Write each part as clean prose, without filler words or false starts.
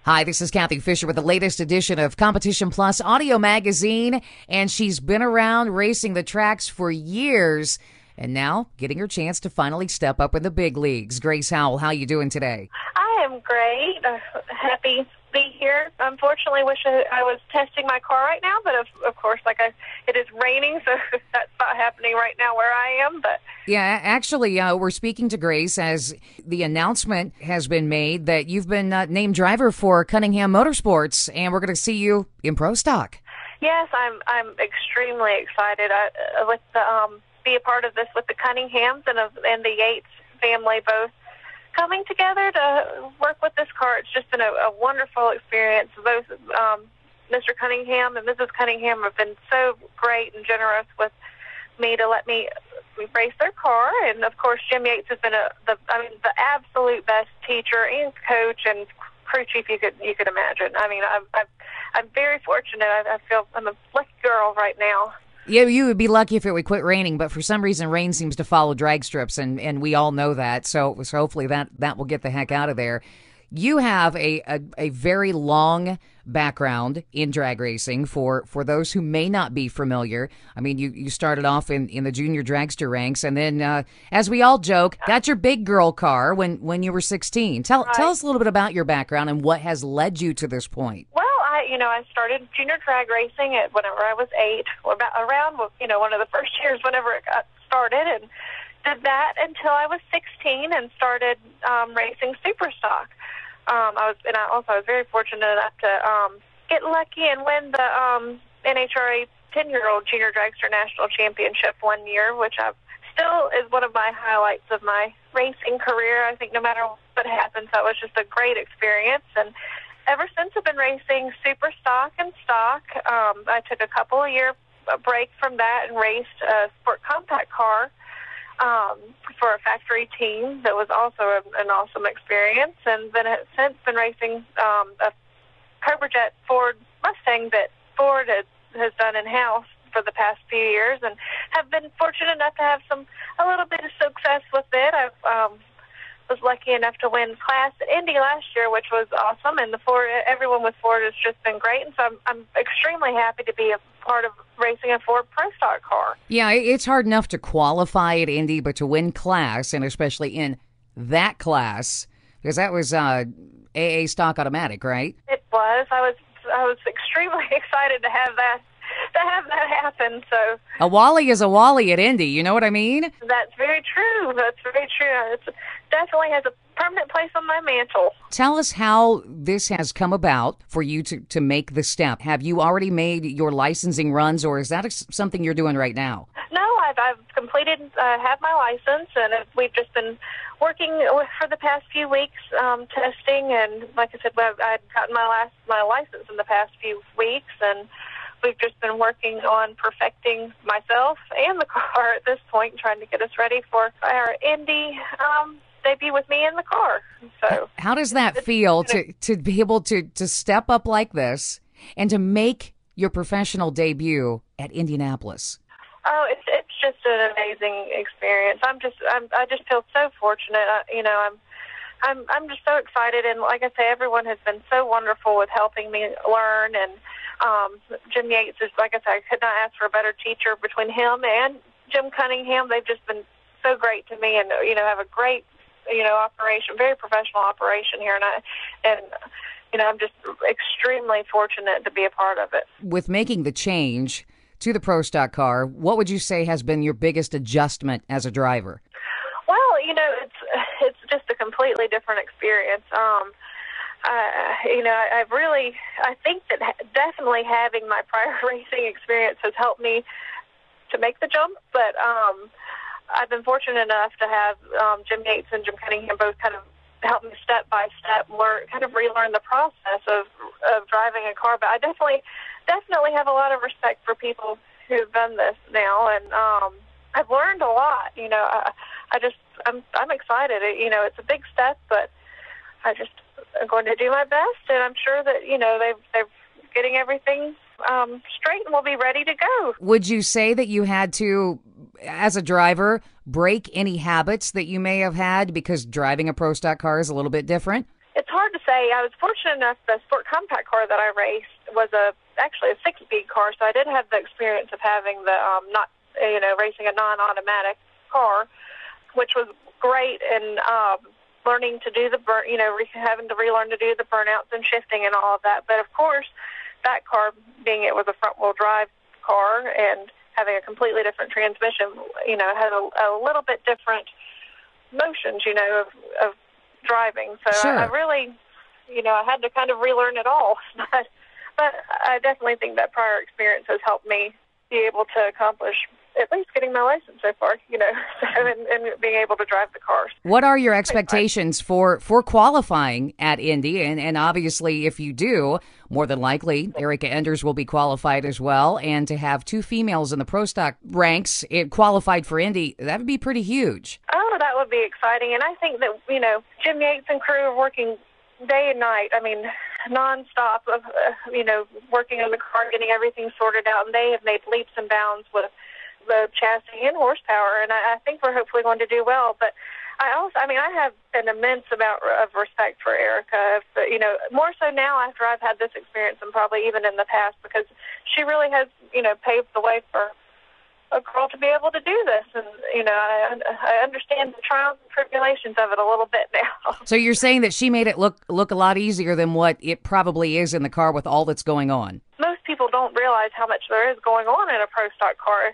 Hi, this is Kathy Fisher with the latest edition of Competition Plus Audio Magazine, and she's been around racing the tracks for years, and now getting her chance to finally step up in the big leagues. Grace Howell, how you doing today? I am great. Happy to be here. Unfortunately, wish I was testing my car right now, but of course, it is raining, so that's not happening right now where I am. But yeah, actually, we're speaking to Grace as the announcement has been made that you've been named driver for Cunningham Motorsports, and we're going to see you in Pro Stock. Yes, I'm extremely excited with be a part of this with the Cunninghams and the Yates family both coming together to work with this car. It's just been a wonderful experience. Both Mr. Cunningham and Mrs. Cunningham have been so great and generous with me to let me race their car. And of course, Jim Yates has been the absolute best teacher and coach and crew chief you could imagine. I mean, I'm very fortunate. I feel I'm a lucky girl right now. Yeah, you would be lucky if it would quit raining, but for some reason rain seems to follow drag strips, and we all know that. So hopefully that will get the heck out of there. You have a very long background in drag racing for those who may not be familiar. I mean, you started off in the junior dragster ranks, and then, as we all joke, got your big girl car when you were 16. Tell us a little bit about your background and what has led you to this point. Well, I started junior drag racing whenever I was 8, or around one of the first years whenever it got started, and did that until I was 16 and started racing super stock. I was very fortunate enough to get lucky and win the NHRA 10-year-old Junior Dragster National Championship one year, which still is one of my highlights of my racing career. I think no matter what happens, that was just a great experience. And ever since I've been racing super stock and stock. I took a couple of year break from that and raced a sport compact car for a factory team. That was also an awesome experience. And then I've since been racing a Cobra Jet Ford Mustang that Ford has done in-house for the past few years, and have been fortunate enough to have a little bit of success with it. I was lucky enough to win class at Indy last year, which was awesome, and everyone with Ford has just been great, and so I'm extremely happy to be a part of racing a Ford Pro Stock car. Yeah, it's hard enough to qualify at Indy, but to win class, and especially in that class, because that was AA stock automatic, right? It was. I was extremely excited to have that happen. So a Wally is a Wally at Indy. You know what I mean? That's very true. It definitely has a permanent place on my mantle. Tell us how this has come about for you to make the step. Have you already made your licensing runs, or is that something you're doing right now? No, I've completed, have my license, and we've just been working for the past few weeks, testing, and like I said, I'd gotten my license in the past few weeks, and we've just been working on perfecting myself and the car at this point, trying to get us ready for our Indy debut with me in the car. So, how does that feel to be able to step up like this and to make your professional debut at Indianapolis? Oh, it's just an amazing experience. I just feel so fortunate. I'm just so excited, and like I say, everyone has been so wonderful with helping me learn. And Jim Yates is, like I said, I could not ask for a better teacher. Between him and Jim Cunningham, they've just been so great to me, and have a great operation, very professional operation here, and I'm just extremely fortunate to be a part of it. With making the change to the Pro Stock car, what would you say has been your biggest adjustment as a driver? Well, it's just a completely different experience. I think that definitely having my prior racing experience has helped me to make the jump, but I've been fortunate enough to have Jim Yates and Jim Cunningham both kind of help me step by step, kind of relearn the process of driving a car. But I definitely have a lot of respect for people who've done this now, and I've learned a lot. I'm excited. It's a big step, but I'm going to do my best, and I'm sure that they're getting everything straight, and we'll be ready to go. Would you say that you had to, as a driver, break any habits that you may have had, because driving a Pro Stock car is a little bit different? It's it's hard to say. I was fortunate enough, the sport compact car that I raced was actually a 6-speed car, so I did have the experience of having the not racing a non-automatic car, which was great, and learning to do the having to relearn to do the burnouts and shifting and all of that. But of course, that car, being it was a front-wheel drive car and having a completely different transmission, had a little bit different motions, of driving. So Sure. I really, I had to kind of relearn it all. But I definitely think that prior experience has helped me be able to accomplish at least getting my license so far, and being able to drive the cars. What are your expectations for qualifying at Indy? And obviously, if you do, more than likely, Erica Enders will be qualified as well. And to have 2 females in the pro stock ranks qualified for Indy, that would be pretty huge. Oh, that would be exciting. And I think that, Jim Yates and crew are working day and night. I mean, nonstop of, working on the car, getting everything sorted out. And they have made leaps and bounds with the chassis and horsepower, and I think we're hopefully going to do well. But I have an immense amount of respect for Erica, more so now after I've had this experience than probably even in the past, because she really has, paved the way for a girl to be able to do this. And, I understand the trials and tribulations of it a little bit now. So you're saying that she made it look a lot easier than what it probably is in the car with all that's going on? Most people don't realize how much there is going on in a pro stock car,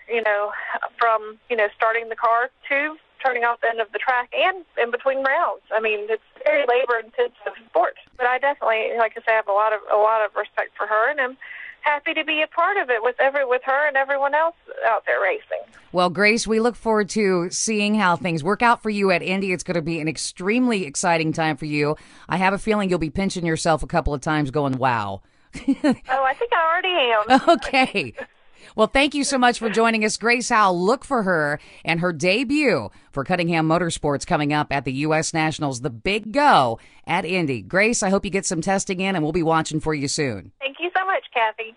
from, starting the car to turning off the end of the track and in between rounds. I mean, it's a very labor-intensive sport. But I definitely, like I say, have a lot of respect for her, and I'm happy to be a part of it with her and everyone else out there racing. Well, Grace, we look forward to seeing how things work out for you at Indy. It's going to be an extremely exciting time for you. I have a feeling you'll be pinching yourself a couple of times going, wow. Oh, I think I already am. Okay. Well, thank you so much for joining us, Grace Howell. Look for her and her debut for Cunningham Motorsports coming up at the U.S. Nationals, the big go at Indy. Grace, I hope you get some testing in, and we'll be watching for you soon. Thank you so much, Kathy.